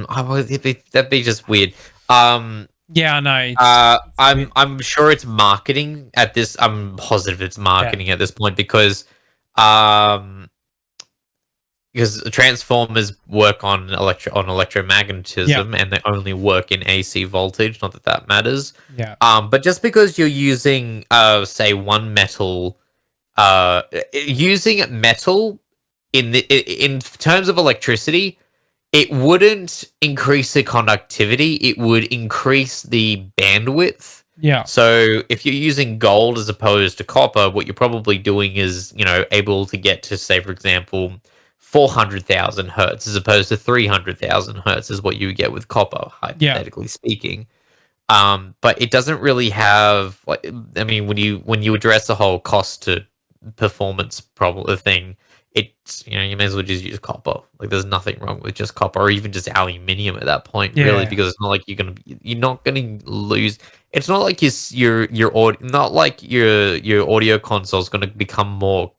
That'd be just weird. Yeah, I know. I'm sure it's marketing at this. I'm positive it's marketing at this point because transformers work on electromagnetism and they only work in AC voltage. Not that matters. Yeah. But just because you're using say one metal, using metal in terms of electricity, it wouldn't increase the conductivity. It would increase the bandwidth. Yeah. So if you're using gold as opposed to copper, what you're probably doing is, able to get to, say, for example, 400,000 hertz as opposed to 300,000 hertz is what you would get with copper, hypothetically speaking. But it doesn't really have, when you address the whole cost to performance problem thing, it's you may as well just use copper. Like there's nothing wrong with just copper or even just aluminium at that point, really, because it's not like you're not gonna lose. It's not like your audio console is gonna become not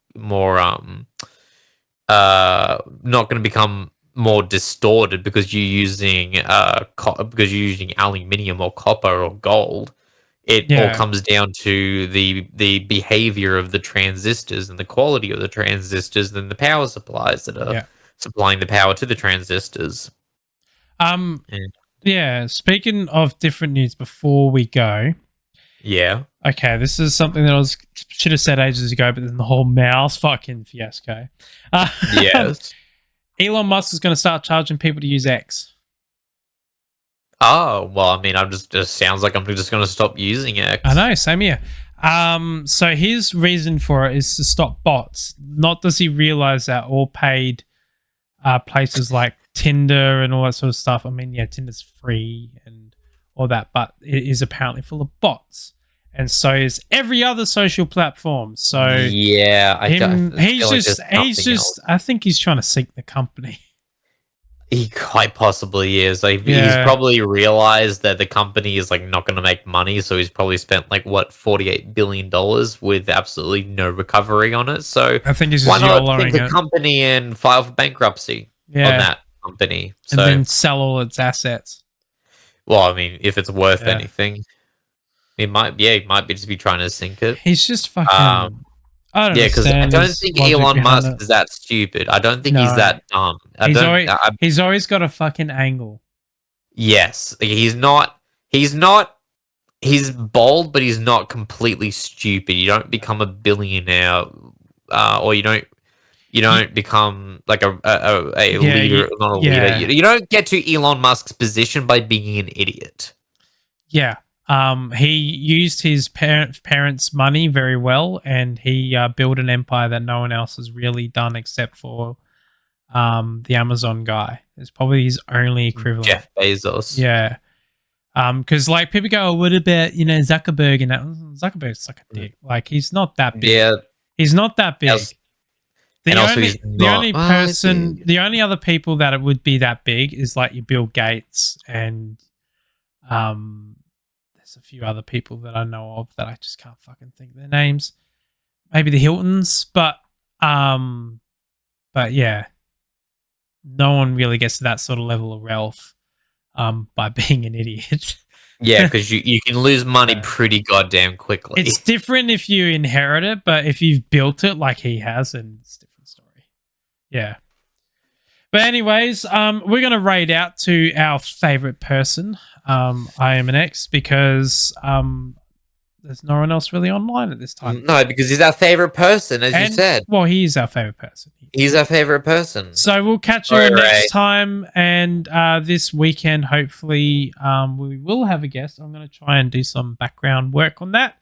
going to become more distorted because you're using aluminium or copper or gold. It all comes down to the behavior of the transistors and the quality of the transistors and the power supplies that are supplying the power to the transistors. Speaking of different news before we go. Yeah. Okay, this is something that should have said ages ago, but then the whole mouse fucking fiasco. Yes. Elon Musk is going to start charging people to use X. Oh, well, just sounds like I'm just going to stop using X. I know, same here. So his reason for it is to stop bots. Not does he realize that all paid places like Tinder and all that sort of stuff. Tinder's free and all that, but it is apparently full of bots. And so is every other social platform. So yeah, I think he's trying to sink the company. He quite possibly is. He's probably realized that the company is not going to make money, so he's probably spent $48 billion with absolutely no recovery on it. So I think he's why not take the company and file for bankruptcy on that company, and then sell all its assets. Well, if it's worth anything. He might be just be trying to sink it. He's just fucking. I don't because I don't think Elon Musk is that stupid. I don't think he's that dumb. He's always got a fucking angle. Yes, he's not. He's bold, but he's not completely stupid. You don't become a billionaire, or you don't become like a leader. Not a leader. You don't get to Elon Musk's position by being an idiot. Yeah. He used his parents' money very well, and he built an empire that no one else has really done except for the Amazon guy. It's probably his only equivalent. Jeff Bezos. Yeah. Because like people go, oh, what about Zuckerberg and that? Zuckerberg's like a dick. Like he's not that big. Yeah. He's not that big. And also he's not. The only other people that it would be that big is like your Bill Gates and there's a few other people that I know of that I just can't fucking think of their names. Maybe the Hiltons, but yeah, no one really gets to that sort of level of wealth by being an idiot. Yeah, because you can lose money pretty goddamn quickly. It's different if you inherit it, but if you've built it like he has, then it's a different story. Yeah. But anyways, we're going to raid out to our favorite person, I am an X, because there's no one else really online at this time. No, because he's our favorite person, as you said. Well, he is our favorite person. He's our favorite person. So we'll catch you next time, and this weekend, hopefully, we will have a guest. I'm going to try and do some background work on that.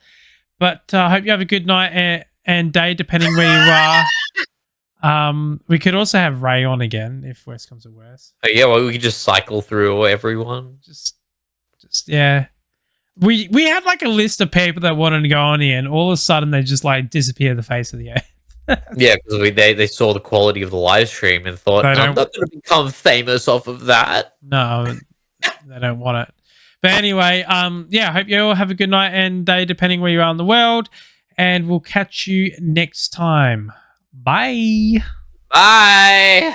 But I hope you have a good night and day, depending where you are. We could also have Ray on again if worse comes to worse. Oh, yeah, well, we could just cycle through everyone. Just yeah. We had like a list of people that wanted to go on here, and all of a sudden they just like disappear the face of the earth. Yeah, because they saw the quality of the live stream and thought, I'm not going to become famous off of that. No, they don't want it. But anyway, yeah, I hope you all have a good night and day, depending where you are in the world, and we'll catch you next time. Bye. Bye.